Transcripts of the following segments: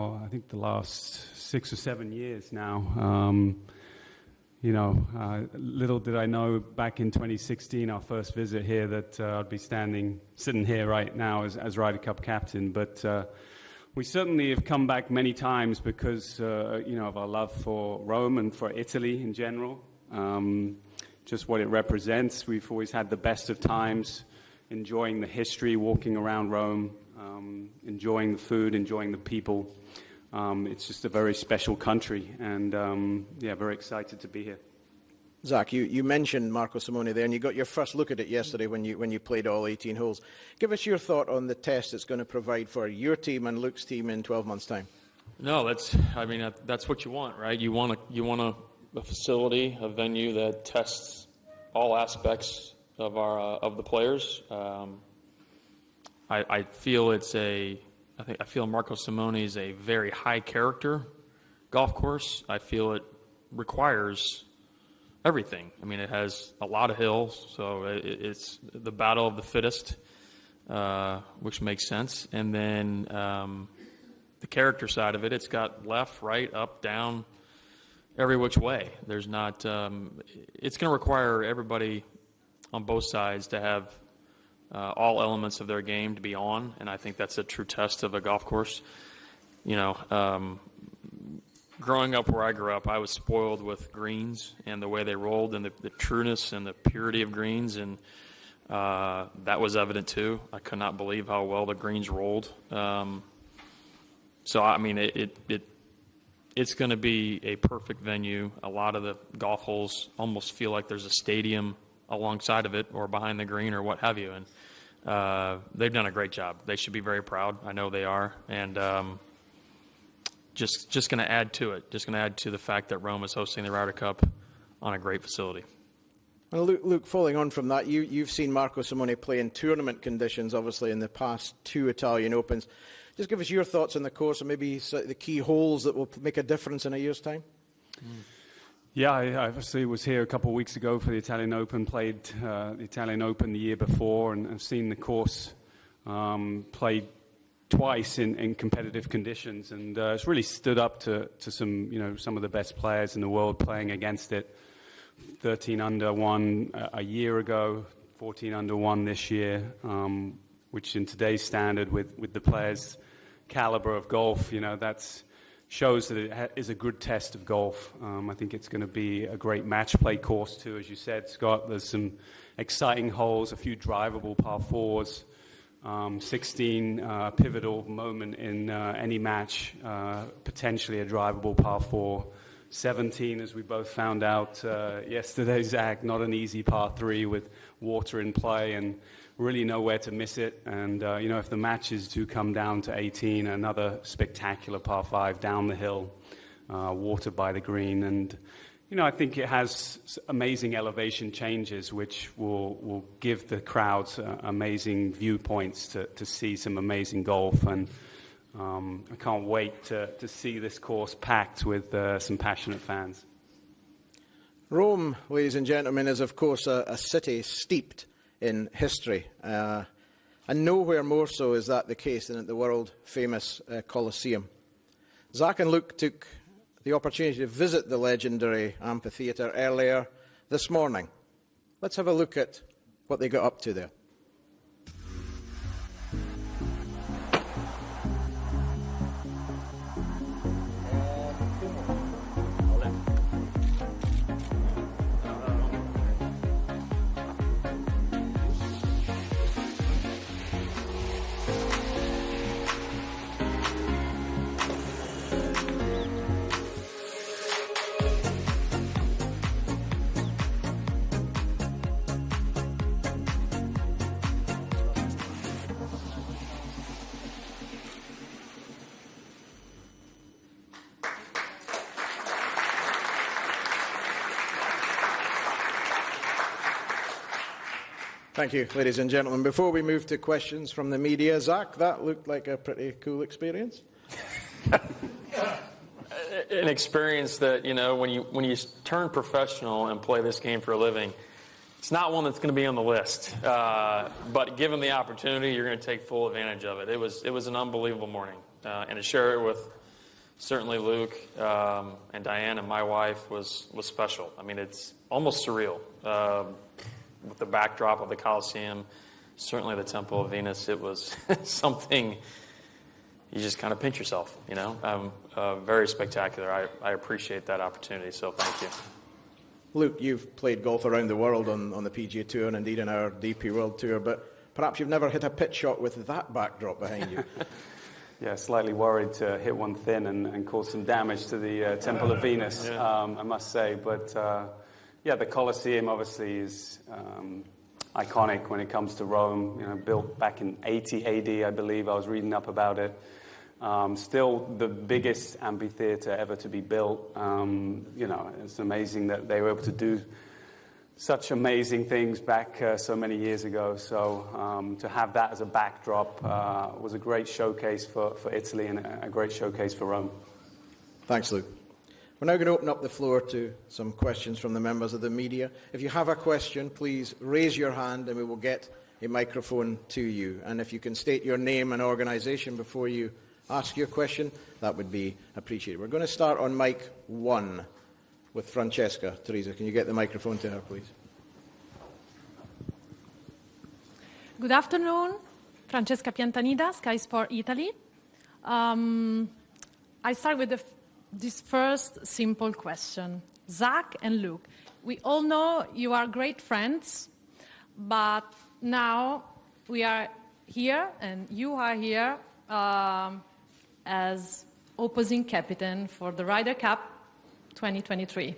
I think the last 6 or 7 years now. Little did I know back in 2016, our first visit here, that I'd be sitting here right now as Ryder Cup captain. But we certainly have come back many times because, of our love for Rome and for Italy in general. Just what it represents. We've always had the best of times, enjoying the history, walking around Rome, enjoying the food, enjoying the people. It's just a very special country, and very excited to be here. Zach, you mentioned Marco Simone there, and you got your first look at it yesterday when you played all 18 holes. Give us your thought on the test it's going to provide for your team and Luke's team in 12 months' time. No, that's what you want, right? You want a facility, a venue that tests all aspects of the players. I feel I feel Marco Simone is a very high character golf course. I feel it requires everything. I mean, it has a lot of hills, so it's the battle of the fittest, which makes sense. And then the character side of it, it's got left, right, up, down, every which way. There's not. It's going to require everybody on both sides to have all elements of their game to be on, and I think that's a true test of a golf course. Growing up where I grew up, I was spoiled with greens and the way they rolled and the trueness and the purity of greens, and that was evident too. I could not believe how well the greens rolled. So I mean, it's going to be a perfect venue. A lot of the golf holes almost feel like there's a stadium alongside of it or behind the green or what have you. And they've done a great job. They should be very proud. I know they are. And just going to add to it. Just going to add to the fact that Rome is hosting the Ryder Cup on a great facility. Well, Luke, following on from that, you've seen Marco Simone play in tournament conditions, obviously, in the past 2 Italian Opens. Just give us your thoughts on the course and maybe the key holes that will make a difference in a year's time. Yeah, I obviously was here a couple of weeks ago for the Italian Open, played the Italian Open the year before, and I've seen the course played twice in competitive conditions, and it's really stood up to some of the best players in the world playing against it. 13 under one a year ago, 14 under one this year, which in today's standard with the players' caliber of golf, that's shows that it is a good test of golf. I think it's going to be a great match play course too, as you said, Scott. There's some exciting holes, a few drivable par fours, 16 pivotal moment in any match, potentially a drivable par four. 17, as we both found out yesterday, Zach, not an easy par 3 with water in play and really nowhere to miss it. And, if the matches do come down to 18, another spectacular par 5 down the hill, water by the green. And, I think it has amazing elevation changes, which will give the crowds amazing viewpoints to see some amazing golf. And I can't wait to see this course packed with some passionate fans. Rome, ladies and gentlemen, is of course a city steeped in history. And nowhere more so is that the case than at the world-famous Coliseum. Zach and Luke took the opportunity to visit the legendary amphitheatre earlier this morning. Let's have a look at what they got up to there. Thank you, ladies and gentlemen. Before we move to questions from the media, Zach, that looked like a pretty cool experience. An experience that, when you turn professional and play this game for a living, it's not one that's going to be on the list. But given the opportunity, you're going to take full advantage of it. It was an unbelievable morning. And to share it with certainly Luke and Diane and my wife was special. I mean, it's almost surreal. With the backdrop of the Coliseum, certainly the Temple of Venus, it was something you just kind of pinch yourself, you know. Very spectacular. I appreciate that opportunity, so thank you. Luke, you've played golf around the world on the PGA Tour and indeed in our DP World Tour, but perhaps you've never hit a pitch shot with that backdrop behind you. Yeah, slightly worried to hit one thin and cause some damage to the Temple of Venus, I must say. But yeah, the Coliseum obviously is iconic when it comes to Rome. You know, built back in 80 AD, I believe. I was reading up about it. Still the biggest amphitheater ever to be built. You know, it's amazing that they were able to do such amazing things back so many years ago. So to have that as a backdrop was a great showcase for Italy and a great showcase for Rome. Thanks, Luke. We're now going to open up the floor to some questions from the members of the media. If you have a question, please raise your hand and we will get a microphone to you. And if you can state your name and organisation before you ask your question, that would be appreciated. We're going to start on mic 1 with Francesca. Teresa, can you get the microphone to her, please? Good afternoon. Francesca Piantanida, Sky Sport Italy. I start with this first simple question. Zach and Luke, we all know you are great friends, but now we are here and you are here as opposing captain for the Ryder Cup 2023.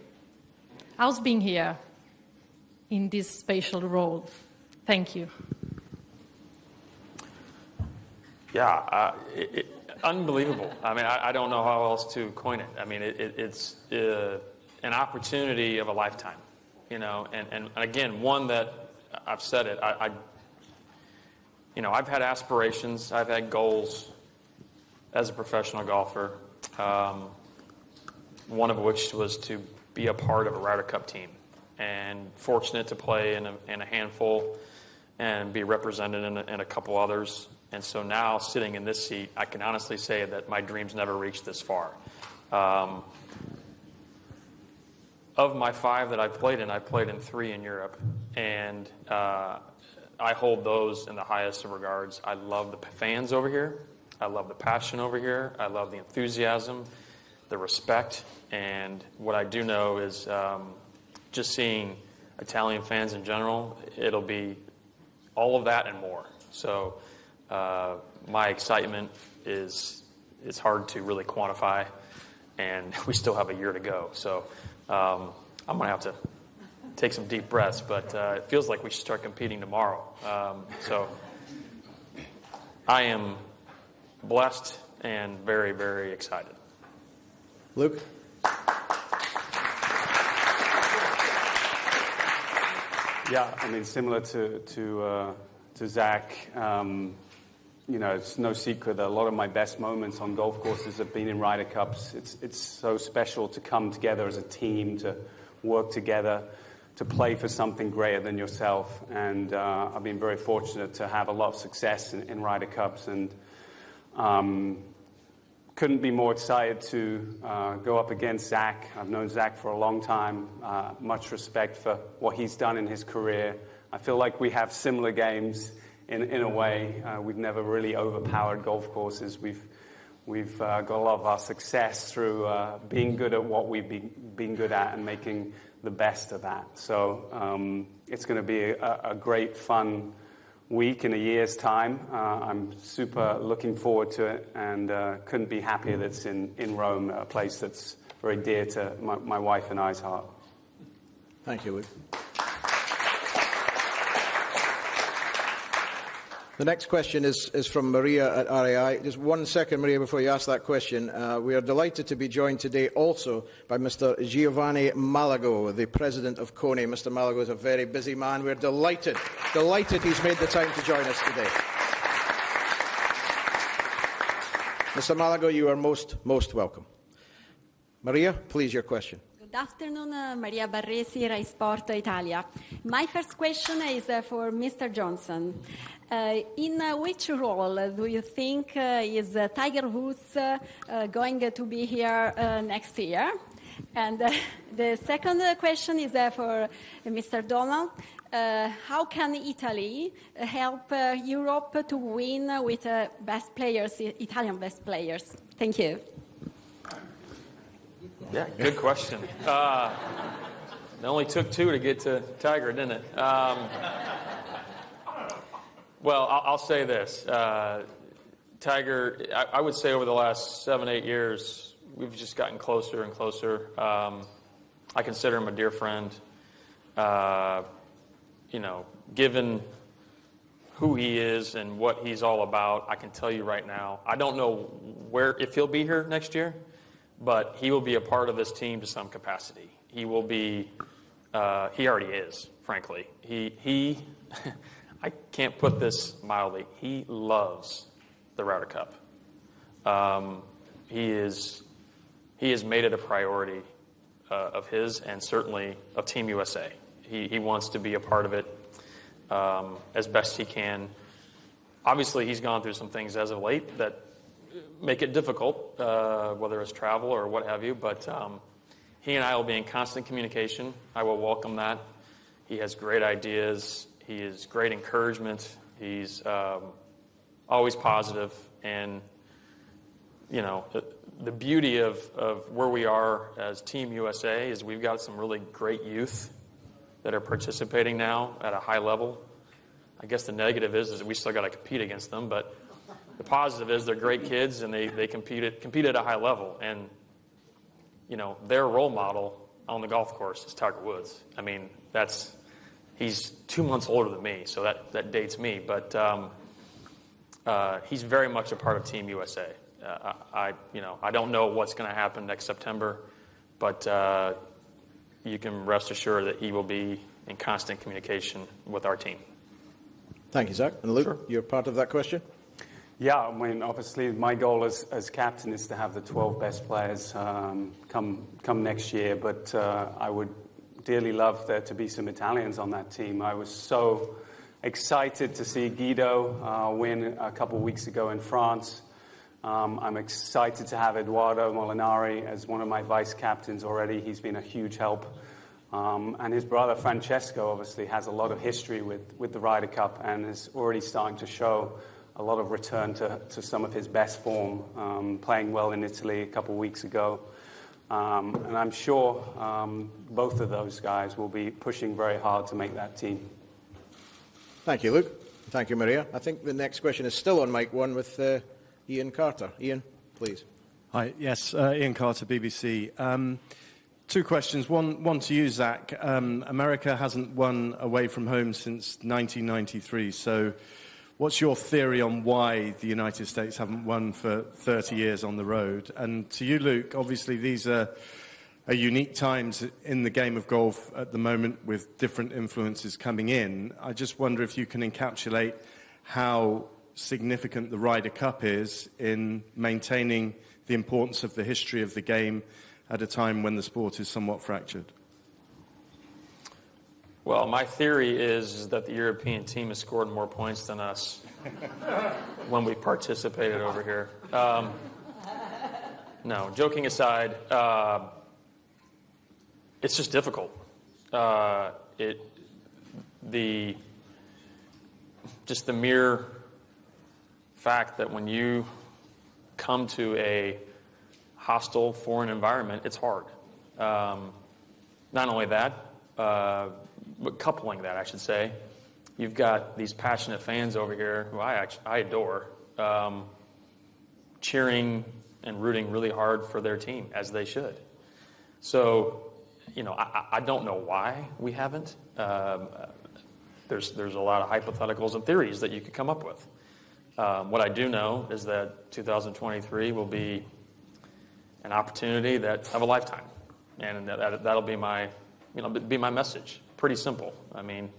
How's being here in this special role? Thank you. Yeah, unbelievable. I mean, I don't know how else to coin it. I mean, it's an opportunity of a lifetime, you know, and again, one that I've said it, you know, I've had aspirations, I've had goals as a professional golfer, one of which was to be a part of a Ryder Cup team, and fortunate to play in a handful and be represented in a couple others. And so now, sitting in this seat, I can honestly say that my dreams never reached this far. Of my 5 that I played in 3 in Europe, and I hold those in the highest of regards. I love the fans over here. I love the passion over here. I love the enthusiasm, the respect, and what I do know is just seeing Italian fans in general, it'll be all of that and more. So my excitement it's hard to really quantify, and we still have a year to go. So I'm going to have to take some deep breaths, but it feels like we should start competing tomorrow. So I am blessed and very, very excited. Luke? Yeah, I mean, similar to Zach, you know, it's no secret that a lot of my best moments on golf courses have been in Ryder Cups. It's so special to come together as a team, to work together, to play for something greater than yourself. And I've been very fortunate to have a lot of success in Ryder Cups, and couldn't be more excited to go up against Zach. I've known Zach for a long time. Much respect for what he's done in his career. I feel like we have similar games in a way. We've never really overpowered golf courses. We've got a lot of our success through being good at what we've been good at and making the best of that. So it's going to be a great, fun week in a year's time. I'm super looking forward to it, and couldn't be happier that it's in Rome, a place that's very dear to my wife and I's heart. Thank you, Luke. The next question is from Maria at RAI. Just 1 second, Maria, before you ask that question. We are delighted to be joined today also by Mr. Giovanni Malago, the president of CONI. Mr. Malago is a very busy man. We're delighted he's made the time to join us today. Mr. Malago, you are most welcome. Maria, please, your question. Good Good afternoon, Maria Barresi, Rai Sport Italia. My first question is for Mr. Johnson. In which role do you think is Tiger Woods going to be here next year? And the second question is for Mr. Donald. How can Italy help Europe to win with best players, Italian best players? Thank you. Yeah, good question. It only took two to get to Tiger, didn't it? Well, I'll say this. Tiger, I would say over the last 7-8 years, we've just gotten closer and closer. I consider him a dear friend. Given who he is and what he's all about, I can tell you right now, I don't know if he'll be here next year, but he will be a part of this team to some capacity. He will be, he already is, frankly. He I can't put this mildly, he loves the Ryder Cup. He has made it a priority of his and certainly of Team USA. He wants to be a part of it as best he can. Obviously, he's gone through some things as of late that make it difficult, whether it's travel or what have you. But he and I will be in constant communication. I will welcome that. He has great ideas. He is great encouragement. He's always positive. And, the beauty of where we are as Team USA is we've got some really great youth that are participating now at a high level. I guess the negative is that we still got to compete against them, but the positive is they're great kids and they compete at a high level. And, their role model on the golf course is Tiger Woods. I mean, he's 2 months older than me, so that dates me. But he's very much a part of Team USA. I don't know what's going to happen next September, but you can rest assured that he will be in constant communication with our team. Thank you, Zach. And Luke, Sure. You're part of that question? Yeah, I mean, obviously, my goal as captain is to have the 12 best players come next year. But I would dearly love there to be some Italians on that team. I was so excited to see Guido win a couple of weeks ago in France. I'm excited to have Edoardo Molinari as one of my vice captains already. He's been a huge help. And his brother Francesco obviously has a lot of history with the Ryder Cup and is already starting to show a lot of return to some of his best form, playing well in Italy a couple of weeks ago. And I'm sure both of those guys will be pushing very hard to make that team. Thank you, Luke. Thank you, Maria. I think the next question is still on mic one with Ian Carter. Ian, please. Hi, yes, Ian Carter, BBC. Two questions. One to you, Zach. America hasn't won away from home since 1993, so what's your theory on why the United States haven't won for 30 years on the road? And to you, Luke, obviously these are unique times in the game of golf at the moment with different influences coming in. I just wonder if you can encapsulate how significant the Ryder Cup is in maintaining the importance of the history of the game at a time when the sport is somewhat fractured. Well, my theory is that the European team has scored more points than us when we participated over here. No, joking aside, it's just difficult. Just the mere fact that when you come to a hostile foreign environment, it's hard. Not only that, but coupling that, I should say, you've got these passionate fans over here who I adore, cheering and rooting really hard for their team, as they should. So, I don't know why we haven't. There's a lot of hypotheticals and theories that you could come up with. What I do know is that 2023 will be an opportunity of a lifetime, and that'll be my message. Pretty simple. I mean,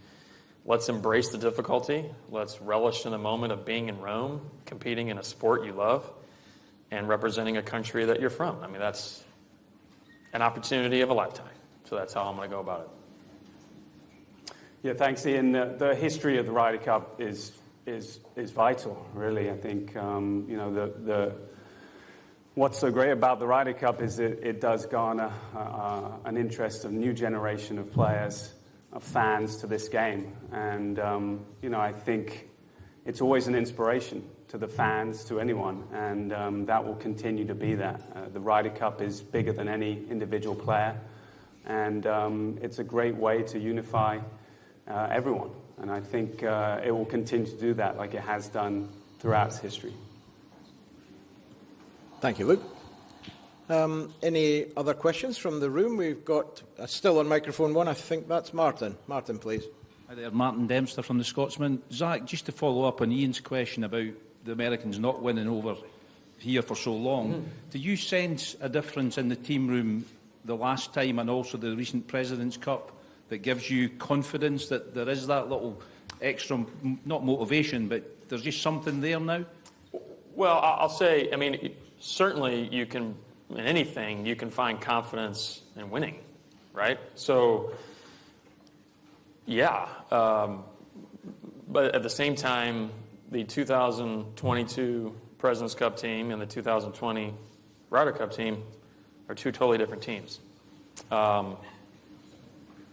let's embrace the difficulty. Let's relish in the moment of being in Rome, competing in a sport you love, and representing a country that you're from. I mean, an opportunity of a lifetime. So that's how I'm going to go about it. Yeah, thanks, Ian. The history of the Ryder Cup is vital, really. I think what's so great about the Ryder Cup is it does garner an interest of a new generation of players, of fans to this game, and I think it's always an inspiration to the fans, to anyone, and that will continue to be that. The Ryder Cup is bigger than any individual player, and it's a great way to unify everyone. And I think it will continue to do that like it has done throughout its history. Thank you, Luke. Any other questions from the room? We've got still on microphone one. I think that's Martin. Martin, please. Hi there, Martin Dempster from the Scotsman. Zach, just to follow up on Ian's question about the Americans not winning over here for so long, do you sense a difference in the team room the last time and also the recent President's Cup that gives you confidence that there is that little extra, not motivation, but there's just something there now? Well, I'll say, I mean, certainly you can, in anything, you can find confidence in winning, right? So, yeah. But at the same time, the 2022 President's Cup team and the 2020 Ryder Cup team are two totally different teams. I'm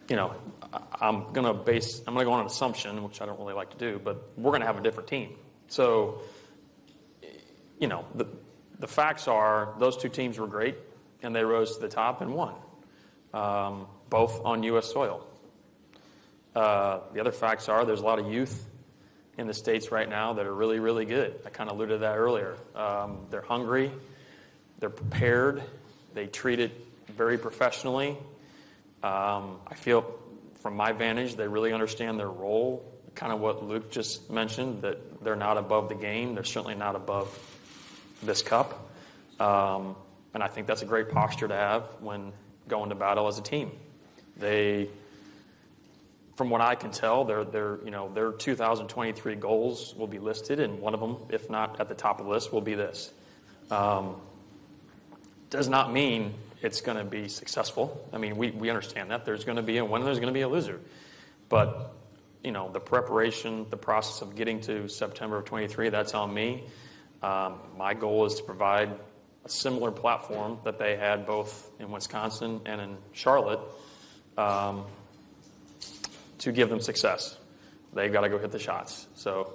going to go on an assumption, which I don't really like to do, but we're going to have a different team. So, the facts are those two teams were great, and they rose to the top and won, both on U.S. soil. The other facts are there's a lot of youth in the States right now that are really, really good. I kind of alluded to that earlier. They're hungry. They're prepared. They treat it very professionally. I feel, from my vantage, they really understand their role, kind of what Luke just mentioned, that they're not above the game. They're certainly not above this cup. And I think that's a great posture to have when going to battle as a team. From what I can tell, their 2023 goals will be listed, and one of them, if not at the top of the list, will be this. Does not mean it's going to be successful. I mean, we understand that. There's going to be a winner, there's going to be a loser. But, the preparation, the process of getting to September of 23, that's on me. My goal is to provide a similar platform that they had both in Wisconsin and in Charlotte, to give them success. They've got to go hit the shots. So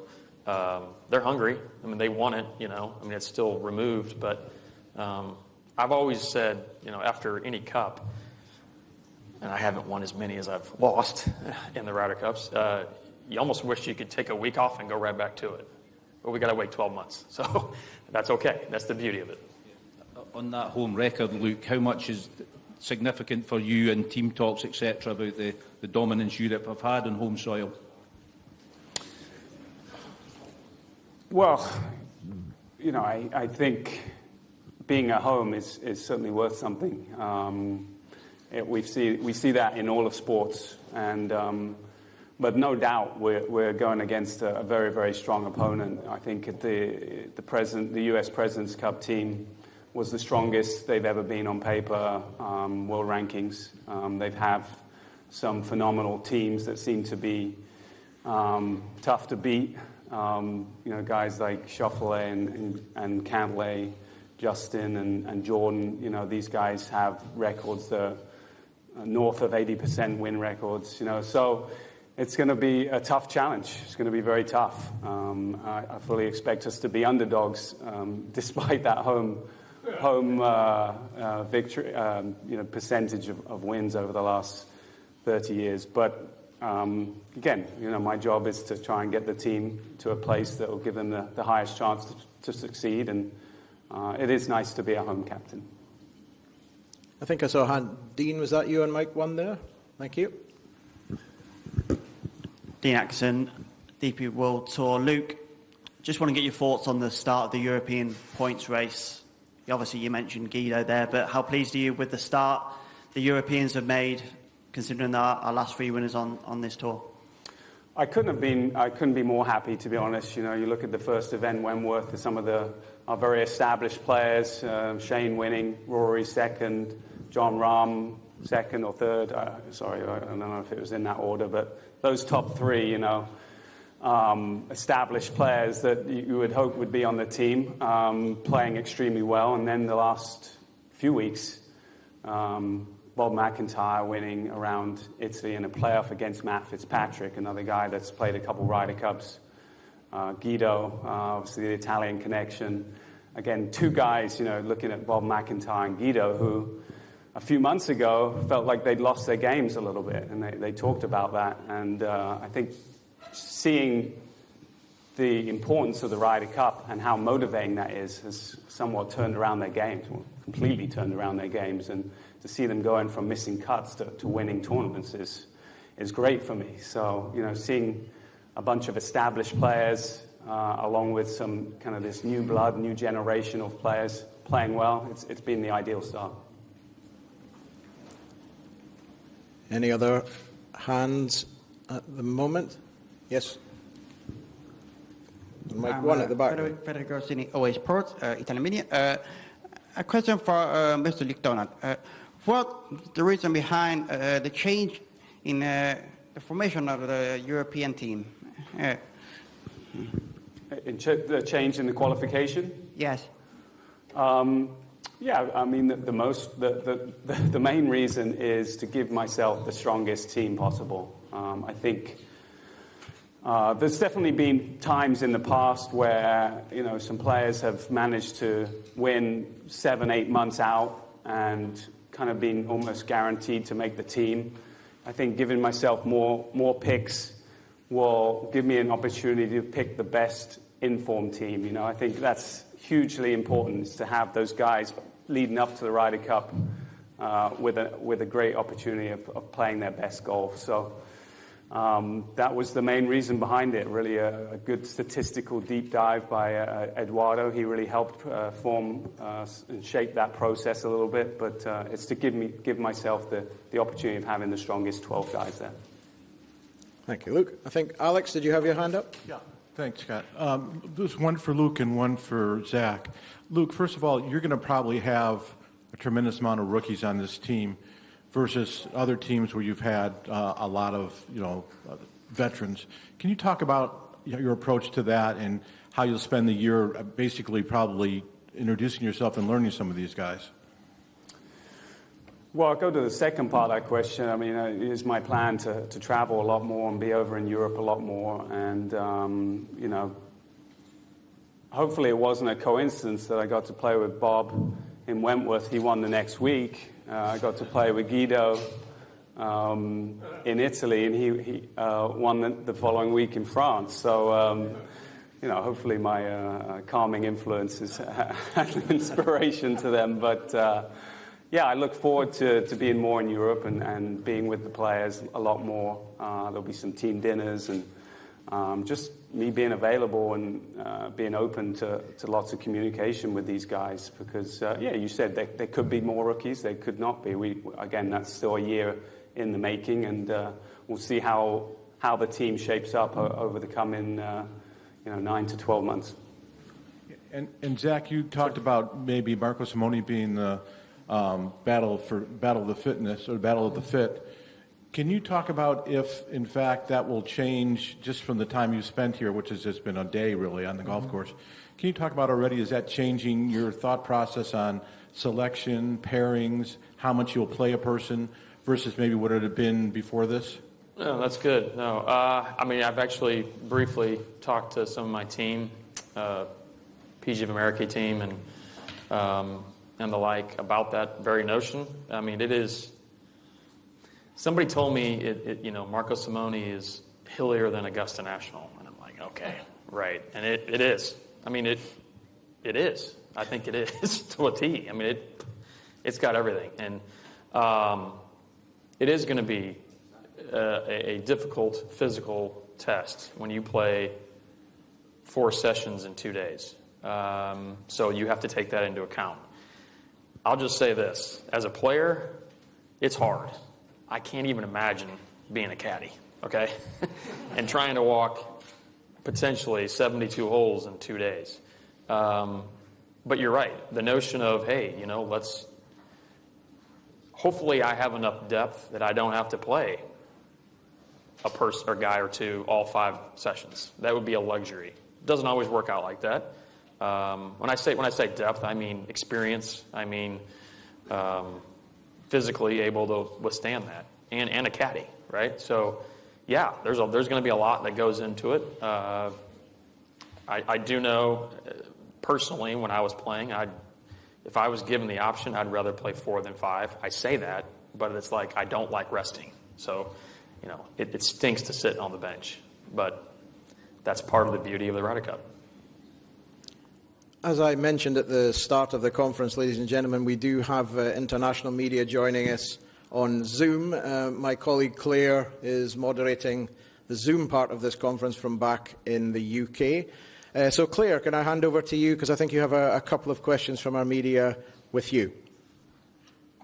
they're hungry. I mean, they want it, it's still removed. But I've always said, after any cup, and I haven't won as many as I've lost in the Ryder Cups, you almost wish you could take a week off and go right back to it. But we got to wait 12 months. So that's okay. That's the beauty of it. On that home record, Luke, how much is significant for you in team talks, etc., about the dominance Europe have had on home soil? Well, I think being at home is certainly worth something. We see that in all of sports, and but no doubt we're going against a very, very strong opponent. I think the U.S. President's Cup team was the strongest they've ever been on paper, world rankings. They have some phenomenal teams that seem to be tough to beat. Guys like Schauffele and Cantlay, Justin and Jordan. These guys have records that are north of 80% win records. So it's going to be a tough challenge. It's going to be very tough. I fully expect us to be underdogs, despite that home victory, percentage of wins over the last 30 years. But again, my job is to try and get the team to a place that will give them the highest chance to succeed. And it is nice to be a home captain. I think I saw a hand. Dean, was that you on mic one there? Thank you. Dean Atkinson, DP World Tour. Luke, just want to get your thoughts on the start of the European points race. Obviously, you mentioned Guido there, but how pleased are you with the start the Europeans have made, considering our last three winners on this tour? I couldn't be more happy, to be honest. You look at the first event, Wentworth, some of our very established players, Shane winning, Rory second, John Rahm second or third. Sorry, I don't know if it was in that order, but those top three, established players that you would hope would be on the team, playing extremely well. And then the last few weeks, Bob McIntyre winning around Italy in a playoff against Matt Fitzpatrick, another guy that's played a couple Ryder Cups. Guido, obviously the Italian connection. Again, two guys, looking at Bob McIntyre and Guido, who a few months ago felt like they'd lost their games a little bit, and they talked about that. And I think seeing the importance of the Ryder Cup and how motivating that is has somewhat turned around their games, well, completely turned around their games. And to see them going from missing cuts to winning tournaments is great for me. So, seeing a bunch of established players along with some kind of this new blood, new generation of players playing well, it's been the ideal start. Any other hands at the moment? Yes. Mike one at the back. Federico Rossini, OA Sports, Italian media. A question for Mr. Luke Donald. What the reason behind the change in the formation of the European team? The change in the qualification? Yes. Yeah, I mean, the main reason is to give myself the strongest team possible. I think there's definitely been times in the past where, some players have managed to win 7-8 months out and kind of been almost guaranteed to make the team. I think giving myself more picks will give me an opportunity to pick the best informed team. I think that's hugely important, is to have those guys leading up to the Ryder Cup with a great opportunity of playing their best golf. So that was the main reason behind it, really a good statistical deep dive by Eduardo. He really helped form and shape that process a little bit, but it's to give myself the opportunity of having the strongest 12 guys there. Thank you, Luke. I think, Alex, did you have your hand up? Yeah. Thanks, Scott. There's one for Luke and one for Zach. Luke, first of all, you're going to probably have a tremendous amount of rookies on this team versus other teams where you've had a lot of, veterans. Can you talk about your approach to that and how you'll spend the year basically probably introducing yourself and learning some of these guys? Well, I'll go to the second part of that question. I mean, it is my plan to travel a lot more and be over in Europe a lot more. And, hopefully it wasn't a coincidence that I got to play with Bob in Wentworth. He won the next week. I got to play with Guido in Italy, and he won the following week in France. So, hopefully my calming influence has had an inspiration to them. But, yeah, I look forward to being more in Europe and being with the players a lot more. There'll be some team dinners and just me being available and being open to lots of communication with these guys. Because, you said there could be more rookies. They could not be. Again, that's still a year in the making, and we'll see how the team shapes up over the coming 9 to 12 months. And Zach, you talked about maybe Marco Simone being the battle of the fitness or battle of the fit. Can you talk about if, in fact, that will change just from the time you've spent here, which has just been a day really on the golf course? Can you talk about already, is that changing your thought process on selection, pairings, how much you'll play a person versus maybe what it had been before this? No, that's good. No, I've actually briefly talked to some of my team, PGA of America team, and the like about that very notion. I mean, it is. Somebody told me Marco Simone is hillier than Augusta National, and I'm like, okay, right, and it is. I mean, it is. I think it is to a T. I mean, it's got everything, and it is going to be a difficult physical test when you play 4 sessions in 2 days. So you have to take that into account. I'll just say this. As a player, it's hard. I can't even imagine being a caddy, okay? And trying to walk potentially 72 holes in 2 days. But you're right. The notion of, hey, hopefully I have enough depth that I don't have to play a person or guy or two all 5 sessions. That would be a luxury. It doesn't always work out like that. When I say depth, I mean experience. I mean physically able to withstand that, and a caddy, right? So, yeah, there's going to be a lot that goes into it. I do know personally when I was playing, if I was given the option, I'd rather play 4 than 5. I say that, but it's like I don't like resting. So, it stinks to sit on the bench, but that's part of the beauty of the Ryder Cup. As I mentioned at the start of the conference, ladies and gentlemen, we do have international media joining us on Zoom. My colleague Claire is moderating the Zoom part of this conference from back in the UK. So Claire, can I hand over to you, because I think you have a couple of questions from our media with you.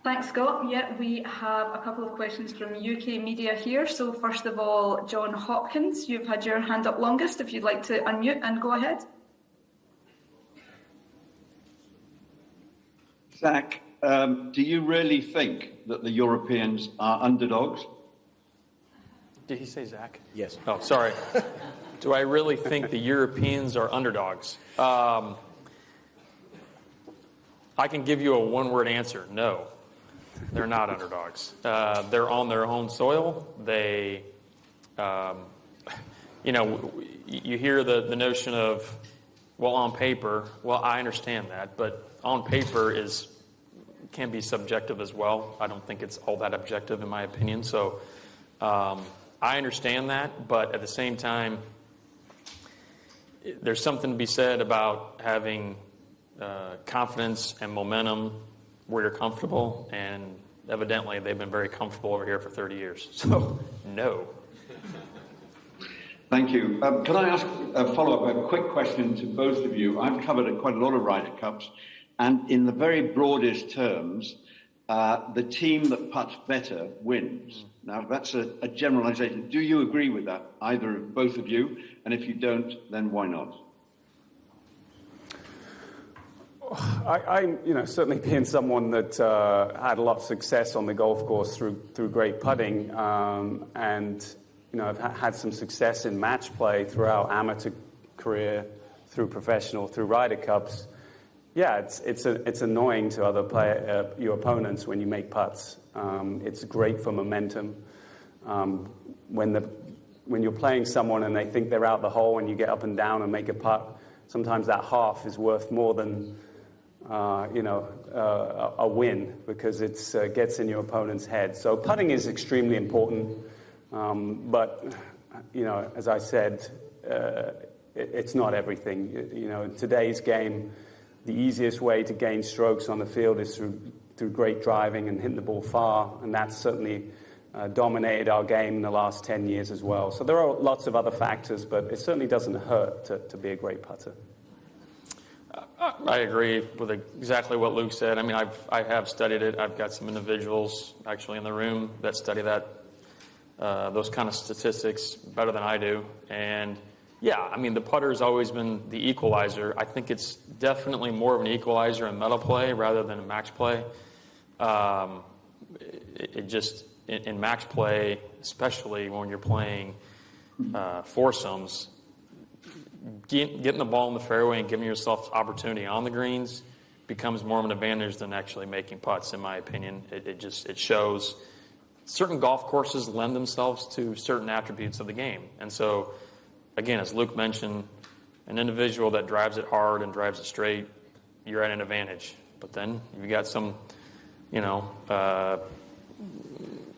Thanks, Scott. Yeah, we have a couple of questions from UK media here. So first of all, John Hopkins, you've had your hand up longest. If you'd like to unmute and go ahead. Zach, do you really think that the Europeans are underdogs? Did he say Zach? Yes. Oh, sorry. Do I really think the Europeans are underdogs? I can give you a one-word answer. No, they're not underdogs. They're on their own soil. They, you hear the notion of, well, on paper. Well, I understand that, but on paper can be subjective as well. I don't think it's all that objective in my opinion. So I understand that, but at the same time, there's something to be said about having confidence and momentum where you're comfortable, and evidently they've been very comfortable over here for 30 years. So, no. Thank you. Can I ask a follow-up, a quick question to both of you? I've covered quite a lot of Ryder Cups, and in the very broadest terms, the team that putts better wins. Now, that's a generalization. Do you agree with that, either of both of you? And if you don't, then why not? I certainly being someone that had a lot of success on the golf course through great putting, and I've had some success in match play throughout amateur career, through professional, through Ryder Cups. Yeah, it's annoying to your opponents when you make putts. It's great for momentum. When you're playing someone and they think they're out the hole and you get up and down and make a putt, sometimes that half is worth more than a win, because it gets in your opponent's head. So putting is extremely important, but as I said, it's not everything. In today's game, the easiest way to gain strokes on the field is through great driving and hitting the ball far, and that's certainly dominated our game in the last 10 years as well. So there are lots of other factors, but it certainly doesn't hurt to be a great putter. I agree with exactly what Luke said. I mean, I have studied it. I've got some individuals actually in the room that study that, those kind of statistics better than I do. And yeah, I mean, the putter has always been the equalizer. I think it's definitely more of an equalizer in medal play rather than in match play. In match play, especially when you're playing foursomes, getting the ball in the fairway and giving yourself opportunity on the greens becomes more of an advantage than actually making putts, in my opinion. It shows certain golf courses lend themselves to certain attributes of the game. And so, again, as Luke mentioned, an individual that drives it hard and drives it straight, you're at an advantage. But then you've got some,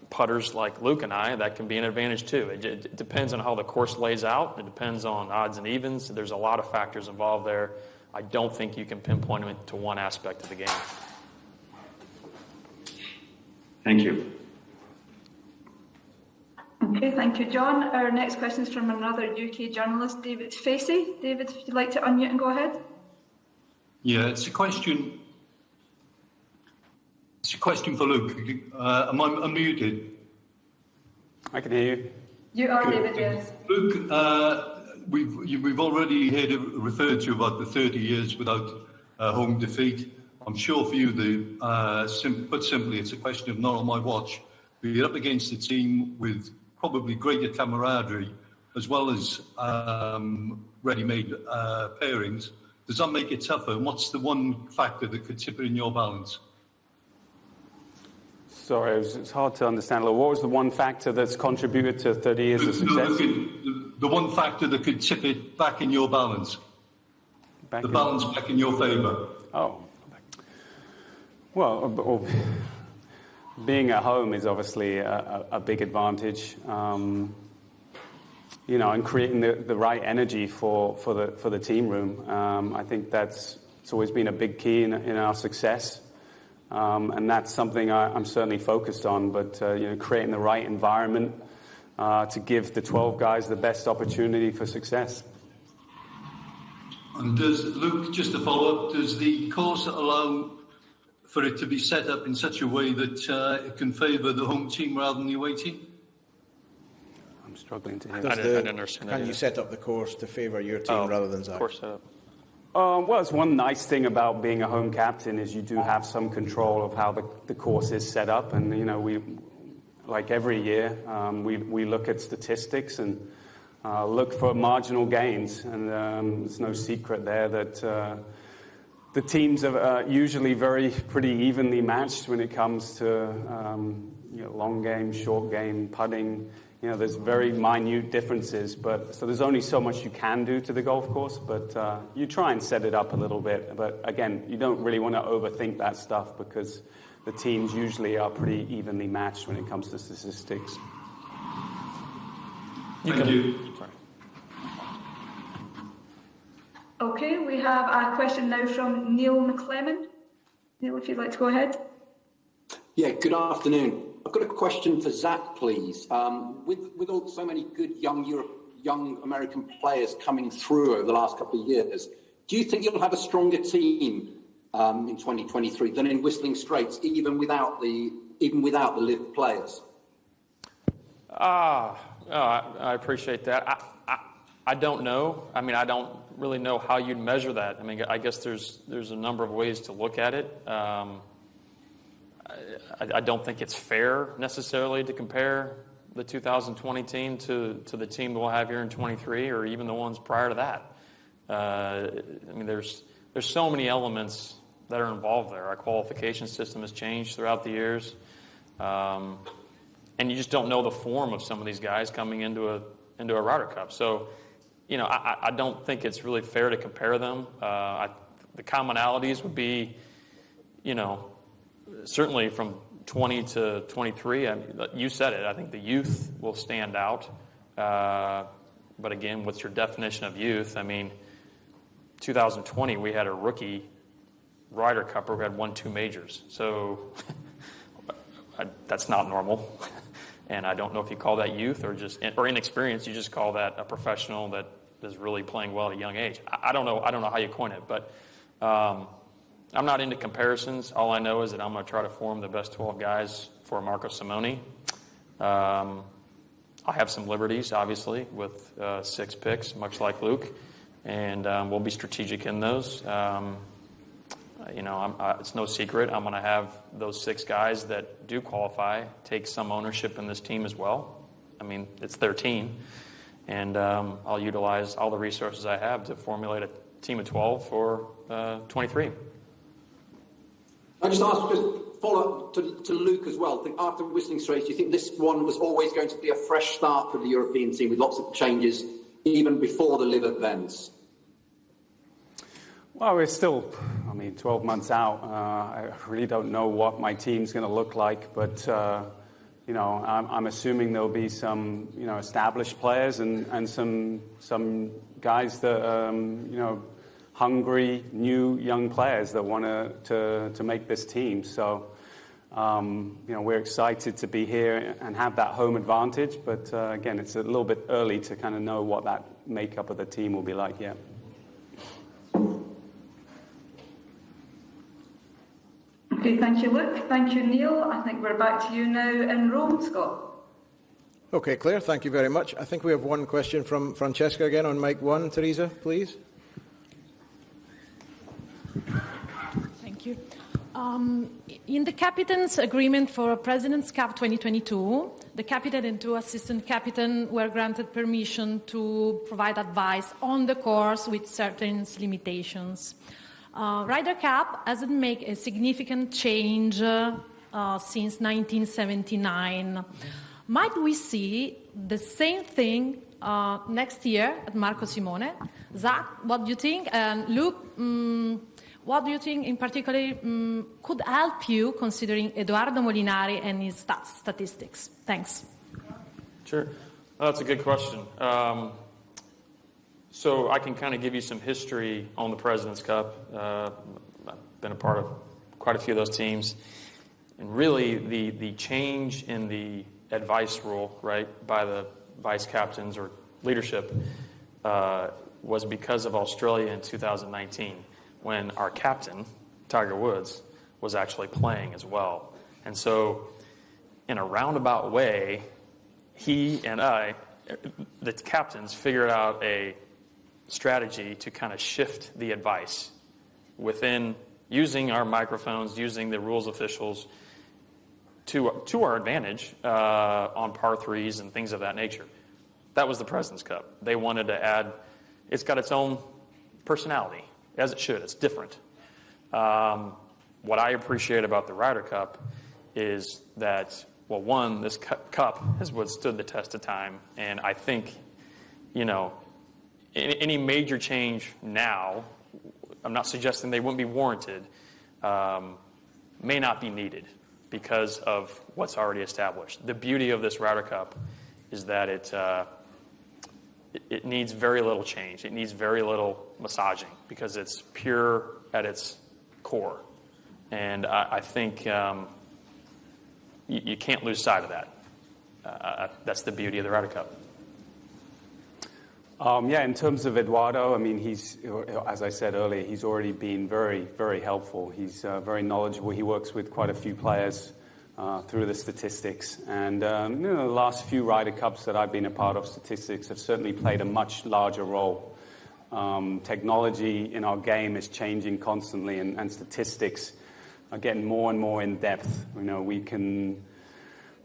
putters like Luke and I, that can be an advantage too. It depends on how the course lays out. It depends on odds and evens. There's a lot of factors involved there. I don't think you can pinpoint them to one aspect of the game. Thank you. Okay, thank you, John. Our next question is from another UK journalist, David Facey. David, if you'd like to unmute and go ahead. Yeah, it's a question for Luke. Am I unmuted? I can hear you. You are, David, yes. Luke, we've already heard it referred to about the 30 years without home defeat. I'm sure for you, put simply, it's a question of not on my watch. But you're up against a team with probably greater camaraderie, as well as ready-made pairings. Does that make it tougher? And what's the one factor that could tip it in your balance? Sorry, it's hard to understand. What was the one factor that's contributed to 30 years of success? The one factor that could tip it back in your balance. Back in your favour. Oh. Well, being at home is obviously a big advantage. And creating the right energy for the team room. I think it's always been a big key in our success. And that's something I'm certainly focused on, but creating the right environment to give the 12 guys the best opportunity for success. And Luke, just to follow up, does the course allow for it to be set up in such a way that it can favour the home team rather than the away team? I'm struggling to hear. I didn't understand that. Can you set up the course to favour your team rather than Zach? Course setup. Well, it's one nice thing about being a home captain is you do have some control of how the course is set up, and we, like every year, we look at statistics and look for marginal gains, and there's no secret there that the teams are usually pretty evenly matched when it comes to long game, short game, putting. There's very minute differences, so there's only so much you can do to the golf course, but you try and set it up a little bit. But again, you don't really want to overthink that stuff because the teams usually are pretty evenly matched when it comes to statistics. Thank you. Sorry. Okay, we have a question now from Neil McClellan. Neil, if you'd like to go ahead. Yeah, good afternoon. I've got a question for Zach, please. With so many good young American players coming through over the last couple of years, do you think you'll have a stronger team in 2023 than in Whistling Straits, even without the LIV players? I appreciate that. I don't know. I mean, I don't really know how you'd measure that. I mean, I guess there's a number of ways to look at it. I don't think it's fair necessarily to compare the 2020 team to the team that we'll have here in 23 or even the ones prior to that. I mean, there's so many elements that are involved there. Our qualification system has changed throughout the years. And you just don't know the form of some of these guys coming into a Ryder Cup. So, I don't think it's really fair to compare them. The commonalities would be, certainly from 20 to 23, you said it, I think the youth will stand out. But again, what's your definition of youth? I mean, 2020, we had a rookie Ryder Cupper who had won 2 majors. So that's not normal. And I don't know if you call that youth or inexperience. You just call that a professional that is really playing well at a young age. I don't know how you coin it, but I'm not into comparisons. All I know is that I'm going to try to form the best 12 guys for Marco Simone. I have some liberties, obviously, with 6 picks, much like Luke, and we'll be strategic in those. It's no secret I'm going to have those 6 guys that do qualify take some ownership in this team as well. I mean, it's their team, and I'll utilize all the resources I have to formulate a team of 12 for 23. I just follow up to Luke as well. After Whistling Straits, do you think this one was always going to be a fresh start for the European team with lots of changes, even before the LIV events? Well, we're still, 12 months out. I really don't know what my team's going to look like, but, I'm assuming there'll be some, established players and some guys that, hungry, new, young players that want to make this team. So, we're excited to be here and have that home advantage. But, again, it's a little bit early to kind of know what that makeup of the team will be like yet. Okay, thank you, Luke. Thank you, Neil. I think we're back to you now in Rome, Scott. Okay, Claire, thank you very much. I think we have one question from Francesca again on mic 1. Teresa, please. Thank Thank you. In the captain's agreement for President's Cup 2022, the captain and 2 assistant captains were granted permission to provide advice on the course with certain limitations. Ryder Cup hasn't made a significant change since 1979. Might we see the same thing next year at Marco Simone? Zach, what do you think? And Luke, what do you think in particular could help you considering Edoardo Molinari and his statistics? Thanks. Sure. That's a good question. So I can kind of give you some history on the President's Cup. I've been a part of quite a few of those teams. And really, the change in the advice rule, right, by the vice captains or leadership was because of Australia in 2019, when our captain, Tiger Woods, was actually playing as well. And so, in a roundabout way, he and I, the captains, figured out a strategy to kind of shift the advice within using our microphones, using the rules officials to our advantage on par threes and things of that nature. That was the President's Cup. They wanted to add, it's got its own personality, as it should. It's different. What I appreciate about the Ryder Cup is that, well, one, this cup has withstood the test of time, and I think, you know, any major change now, I'm not suggesting they wouldn't be warranted, may not be needed because of what's already established. The beauty of this Ryder Cup is that it needs very little change. It needs very little massaging because it's pure at its core. And I think you can't lose sight of that. That's the beauty of the Ryder Cup. Yeah, in terms of Eduardo, I mean, he's, as I said earlier, he's already been very, very helpful. He's very knowledgeable. He works with quite a few players through the statistics. And you know, the last few Ryder Cups that I've been a part of, statistics have certainly played a much larger role. Technology in our game is changing constantly, and statistics are getting more and more in depth. You know, we can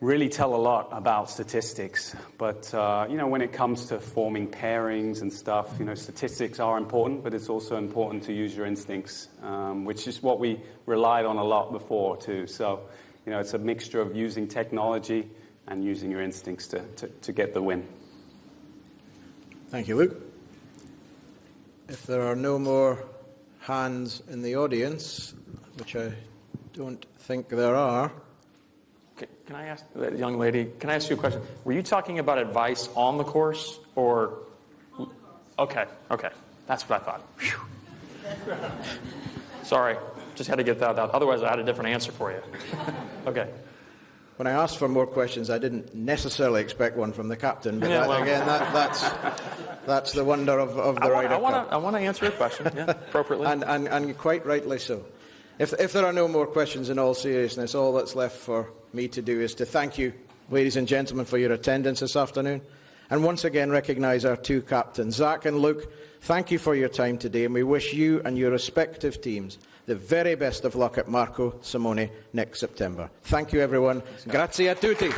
really tell a lot about statistics, but you know, when it comes to forming pairings and stuff, you know, statistics are important, but it's also important to use your instincts, which is what we relied on a lot before too. So, you know, it's a mixture of using technology and using your instincts to get the win. Thank you, Luke. If there are no more hands in the audience, which I don't think there are. Can I ask that young lady, can I ask you a question? Were you talking about advice on the course or? On the course. Okay. That's what I thought. Whew. Sorry, just had to get that out. Otherwise, I had a different answer for you. Okay. When I asked for more questions, I didn't necessarily expect one from the captain, but that's the wonder of the Ryder Cup. I want to answer a question, yeah, appropriately. and quite rightly so. If there are no more questions, in all seriousness, all that's left for me to do is to thank you, ladies and gentlemen, for your attendance this afternoon, and once again recognise our two captains. Zach and Luke, thank you for your time today, and we wish you and your respective teams the very best of luck at Marco Simone next September. Thank you, everyone. Grazie a tutti.